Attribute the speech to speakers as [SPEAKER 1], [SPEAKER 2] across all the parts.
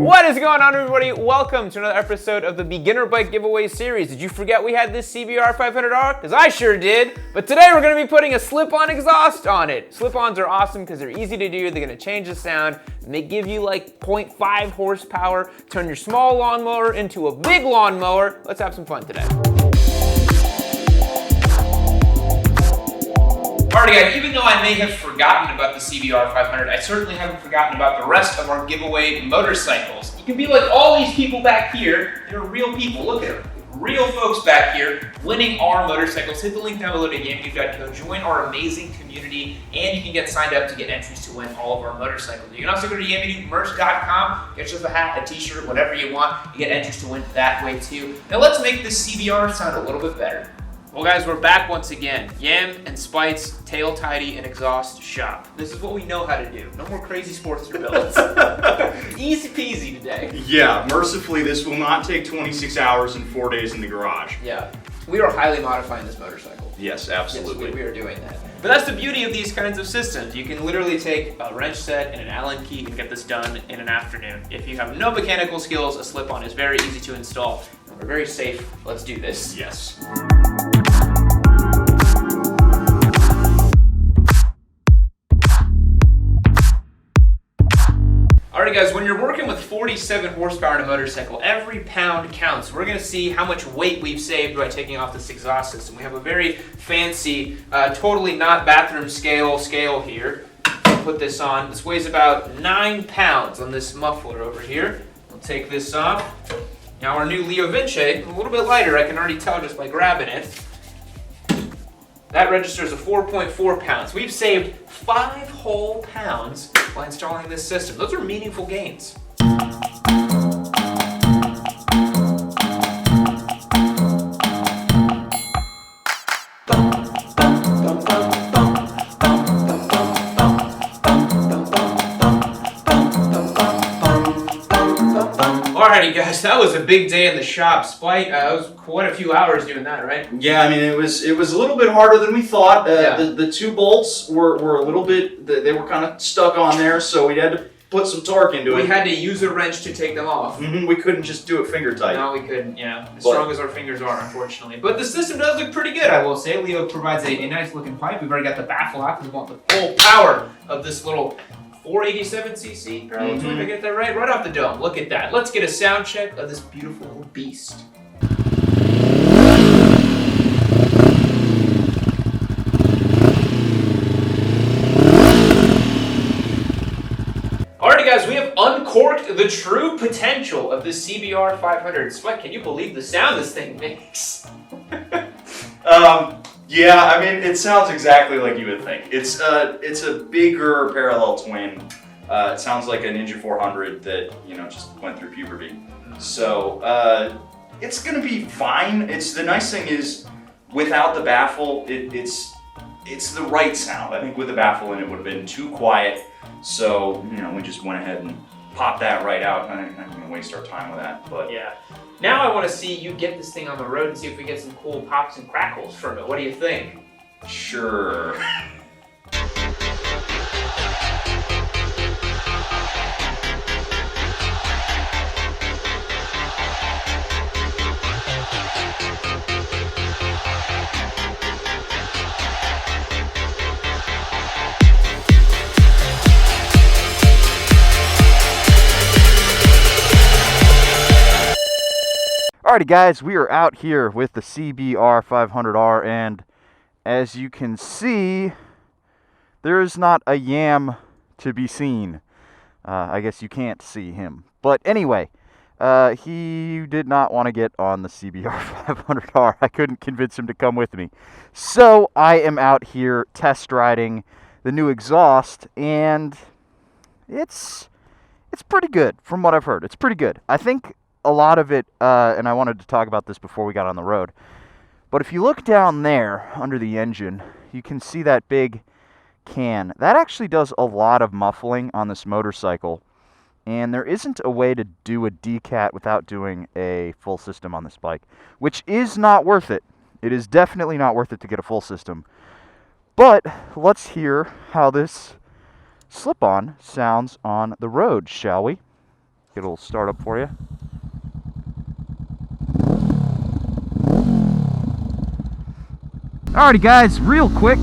[SPEAKER 1] What is going on, everybody? Welcome to another episode of the Beginner Bike Giveaway Series. Did you forget we had this CBR 500R? Because I sure did. But today we're going to be putting a slip-on exhaust on it. Slip-ons are awesome because they're easy to do. They're going to change the sound. And they give you like 0.5 horsepower. Turn your small lawnmower into a big lawnmower. Let's have some fun today. Alrighty guys, even though I may have forgotten about the CBR 500, I certainly haven't forgotten about the rest of our giveaway motorcycles. You can be like all these people back here. They're real people, look at them. Real folks back here winning our motorcycles. Hit the link down below to YammyDude.co, join our amazing community, and you can get signed up to get entries to win all of our motorcycles. You can also go to YammyDudeMerch.com, get yourself a hat, a t-shirt, whatever you want. You get entries to win that way too. Now let's make this CBR sound a little bit better. Well guys, we're back once again. Yam and Spite's Tail Tidy and Exhaust Shop. This is what we know how to do. No more crazy Sportster builds. Easy peasy today.
[SPEAKER 2] Yeah, mercifully this will not take 26 hours and 4 days in the garage.
[SPEAKER 1] Yeah, we are highly modifying this motorcycle.
[SPEAKER 2] Yes, absolutely.
[SPEAKER 1] Yes, we are doing that. But that's the beauty of these kinds of systems. You can literally take a wrench set and an Allen key and get this done in an afternoon. If you have no mechanical skills, a slip-on is very easy to install. And we're very safe. Let's do this.
[SPEAKER 2] Yes.
[SPEAKER 1] Alright guys, when you're working with 47 horsepower in a motorcycle, every pound counts. We're going to see how much weight we've saved by taking off this exhaust system. We have a very fancy, totally not bathroom scale here. Put this on. This weighs about 9 pounds on this muffler over here. We'll take this off. Now our new Leo Vinci, a little bit lighter, I can already tell just by grabbing it. That registers a 4.4 pounds. We've saved 5 whole pounds by installing this system. Those are meaningful gains. Alrighty guys, that was a big day in the shop. Spite, that was quite a few hours doing that, right?
[SPEAKER 2] Yeah, I mean it was a little bit harder than we thought. The two bolts were a little bit, they were kind of stuck on there, so we had to put some torque into it.
[SPEAKER 1] We had to use a wrench to take them off.
[SPEAKER 2] We couldn't just do it finger tight.
[SPEAKER 1] No, we couldn't, yeah. As strong as our fingers are, unfortunately. But the system does look pretty good, I will say. Leo provides a nice looking pipe. We've already got the baffle out. We want the full power of this little 487cc parallel twin. Did I get that right? Right off the dome. Look at that. Let's get a sound check of this beautiful little beast. Alrighty guys, we have uncorked the true potential of the CBR 500. Spike, can you believe the sound this thing makes?
[SPEAKER 2] Yeah, I mean, it sounds exactly like you would think. It's a bigger parallel twin. It sounds like a Ninja 400 that, just went through puberty. So, it's gonna be fine. The nice thing is, without the baffle, it's the right sound. I think with the baffle in it would have been too quiet. So, we just went ahead and popped that right out. I'm not gonna waste our time with that, but
[SPEAKER 1] yeah. Now I want to see you get this thing on the road and see if we get some cool pops and crackles from it. What do you think?
[SPEAKER 2] Sure.
[SPEAKER 3] Alrighty guys, we are out here with the CBR 500R, and as you can see, there is not a Yam to be seen. I guess you can't see him. But anyway, he did not want to get on the CBR 500R. I couldn't convince him to come with me. So I am out here test riding the new exhaust, and it's pretty good from what I've heard. It's pretty good. I think a lot of it, and I wanted to talk about this before we got on the road, but if you look down there under the engine, you can see that big can. That actually does a lot of muffling on this motorcycle, and there isn't a way to do a decat without doing a full system on this bike, which is not worth it. It is definitely not worth it to get a full system. But let's hear how this slip-on sounds on the road, shall we? it'll start up for you. Alrighty guys, real quick.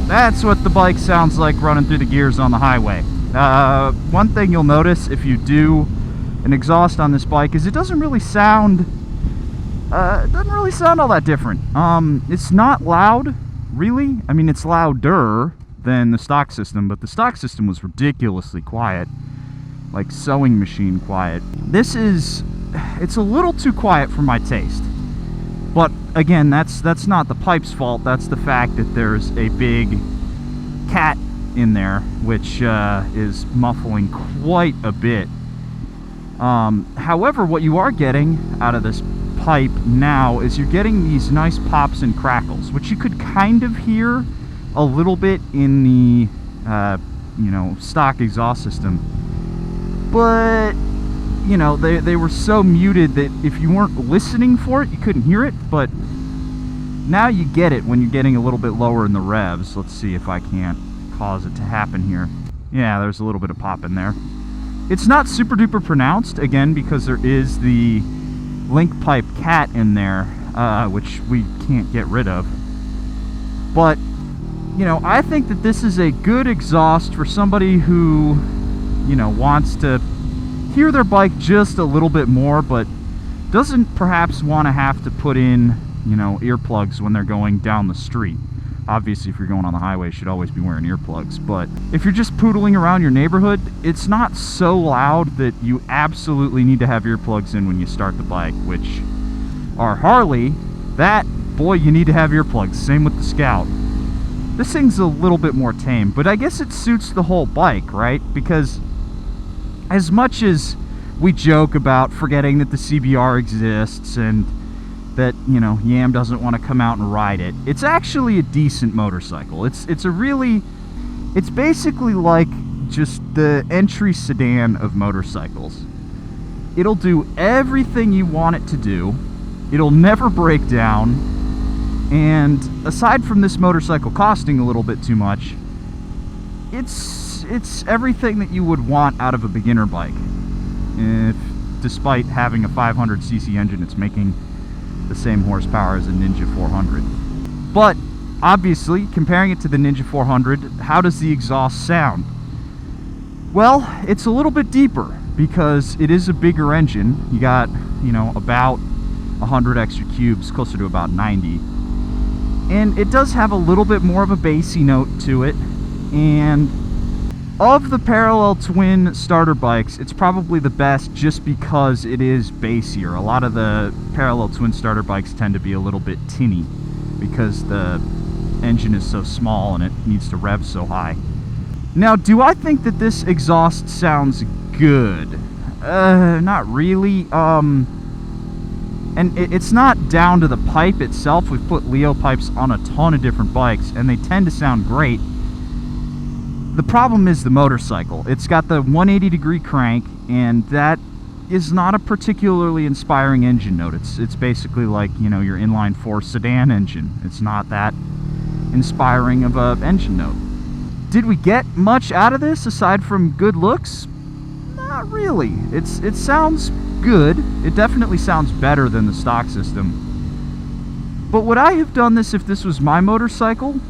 [SPEAKER 3] That's what the bike sounds like running through the gears on the highway. One thing you'll notice if you do an exhaust on this bike is it doesn't really sound all that different. It's not loud, really. I mean, it's louder than the stock system, but the stock system was ridiculously quiet, like sewing machine quiet. It's a little too quiet for my taste. But again, that's not the pipe's fault. That's the fact that there's a big cat in there, which is muffling quite a bit. However, what you are getting out of this pipe now is you're getting these nice pops and crackles, which you could kind of hear a little bit in the stock exhaust system. But they were so muted that if you weren't listening for it, you couldn't hear it. But now you get it when you're getting a little bit lower in the revs. Let's see if I can't cause it to happen here. Yeah, there's a little bit of pop in there. It's not super duper pronounced, again, because there is the link pipe cat in there, which we can't get rid of. But I think that this is a good exhaust for somebody who wants to hear their bike just a little bit more, but doesn't perhaps want to have to put in earplugs when they're going down the street. Obviously, if you're going on the highway, you should always be wearing earplugs. But if you're just poodling around your neighborhood, it's not so loud that you absolutely need to have earplugs in when you start the bike, which our Harley, boy, you need to have earplugs. Same with the Scout. This thing's a little bit more tame, but I guess it suits the whole bike, right? Because as much as we joke about forgetting that the CBR exists and that Yam doesn't want to come out and ride it, it's actually a decent motorcycle. It's basically like just the entry sedan of motorcycles. It'll do everything you want it to do. It'll never break down. And aside from this motorcycle costing a little bit too much, it's everything that you would want out of a beginner bike. Despite having a 500cc engine, it's making the same horsepower as a Ninja 400. But obviously, comparing it to the Ninja 400, how does the exhaust sound? Well, it's a little bit deeper because it is a bigger engine. You got, about 100 extra cubes, closer to about 90. And it does have a little bit more of a bassy note to it. And of the parallel twin starter bikes, it's probably the best just because it is bassier. A lot of the parallel twin starter bikes tend to be a little bit tinny because the engine is so small and it needs to rev so high. Now, do I think that this exhaust sounds good? Not really. And it's not down to the pipe itself. We've put Leo pipes on a ton of different bikes and they tend to sound great. The problem is the motorcycle. It's got the 180-degree crank, and that is not a particularly inspiring engine note. It's basically like, your inline 4 sedan engine. It's not that inspiring of a engine note. Did we get much out of this aside from good looks? Not really. It sounds good. It definitely sounds better than the stock system. But would I have done this if this was my motorcycle?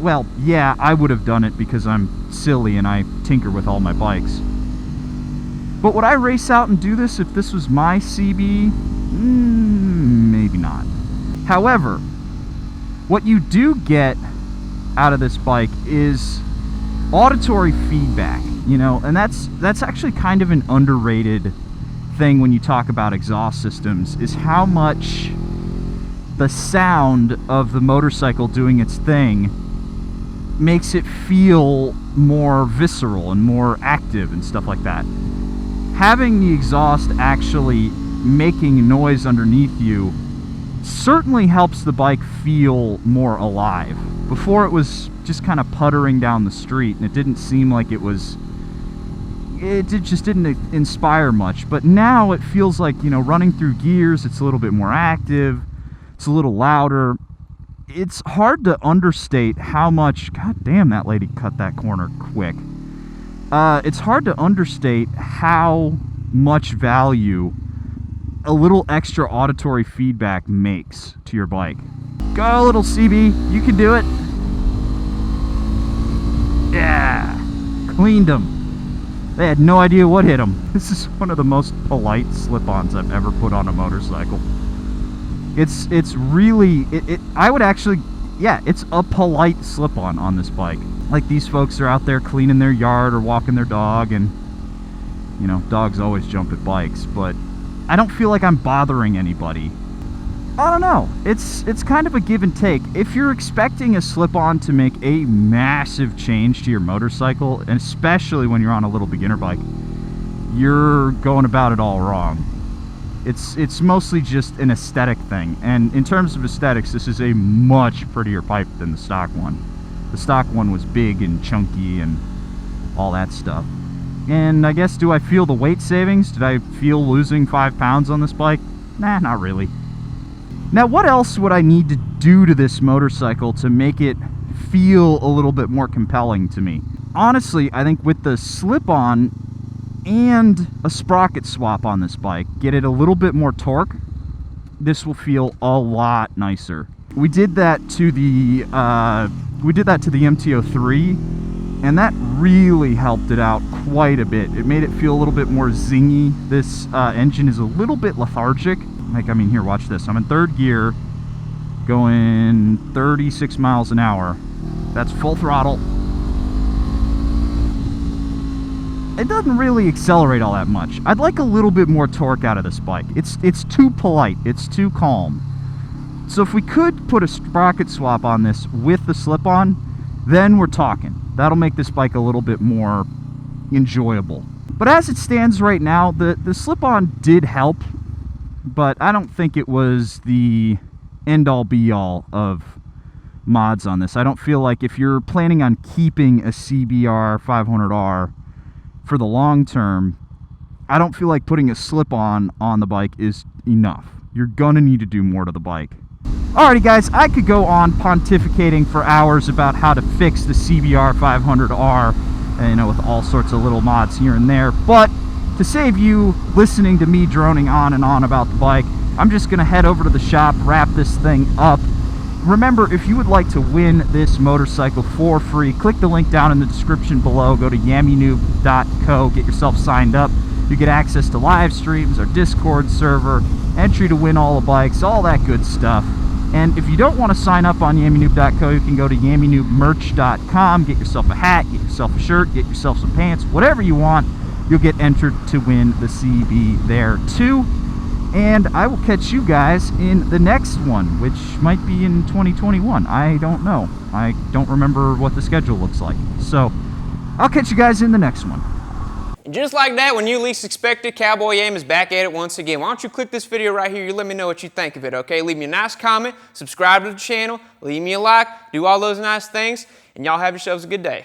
[SPEAKER 3] Well, yeah, I would have done it because I'm silly and I tinker with all my bikes. But would I race out and do this if this was my CB? Maybe not. However, what you do get out of this bike is auditory feedback, and that's actually kind of an underrated thing when you talk about exhaust systems, is how much the sound of the motorcycle doing its thing makes it feel more visceral and more active and stuff like that. Having the exhaust actually making noise underneath you certainly helps the bike feel more alive. Before, it was just kind of puttering down the street and it didn't seem like it just didn't inspire much. But now it feels like, running through gears, it's a little bit more active. It's a little louder. It's hard to understate how much... God damn, that lady cut that corner quick. it's hard to understate how much value a little extra auditory feedback makes to your bike. Go, little CB, you can do it. Yeah, cleaned them. They had no idea what hit them. This is one of the most polite slip-ons I've ever put on a motorcycle. It's really, I would actually, yeah, it's a polite slip-on this bike. Like, these folks are out there cleaning their yard or walking their dog, and, you know, dogs always jump at bikes, but I don't feel like I'm bothering anybody. I don't know. It's kind of a give and take. If you're expecting a slip-on to make a massive change to your motorcycle, and especially when you're on a little beginner bike, you're going about it all wrong. It's mostly just an aesthetic thing, and in terms of aesthetics, this is a much prettier pipe than the stock one. The stock one was big and chunky and all that stuff. And I guess, do I feel the weight savings? Did I feel losing 5 pounds on this bike? Nah, not really. Now, what else would I need to do to this motorcycle to make it feel a little bit more compelling to me? Honestly, I think with the slip-on and a sprocket swap on this bike, get it a little bit more torque, this will feel a lot nicer. We did that to the MT-03, and that really helped it out quite a bit. It made it feel a little bit more zingy. This engine is a little bit lethargic. Like, I mean, here, watch this. I'm in third gear, going 36 miles an hour. That's full throttle. It doesn't really accelerate all that much. I'd like a little bit more torque out of this bike. It's too polite. It's too calm. So if we could put a sprocket swap on this with the slip-on, then we're talking. That'll make this bike a little bit more enjoyable. But as it stands right now, the slip-on did help, but I don't think it was the end-all be-all of mods on this. I don't feel like if you're planning on keeping a CBR 500R for the long term, I don't feel like putting a slip-on the bike is enough. You're gonna need to do more to the bike. Alrighty guys, I could go on pontificating for hours about how to fix the CBR 500R, you know, with all sorts of little mods here and there, but to save you listening to me droning on and on about the bike, I'm just gonna head over to the shop, wrap this thing up. Remember, if you would like to win this motorcycle for free, click the link down in the description below, go to yammynoob.co, get yourself signed up. You get access to live streams, our Discord server, entry to win all the bikes, all that good stuff. And if you don't want to sign up on yammynoob.co, you can go to yammynoobmerch.com, get yourself a hat, get yourself a shirt, get yourself some pants, whatever you want. You'll get entered to win the CB there too. And I will catch you guys in the next one, which might be in 2021. I don't know. I don't remember what the schedule looks like. So I'll catch you guys in the next one.
[SPEAKER 4] And just like that, when you least expect it, Cowboy Aim is back at it once again. Why don't you click this video right here, you let me know what you think of it, okay? Leave me a nice comment, subscribe to the channel, leave me a like, do all those nice things, and y'all have yourselves a good day.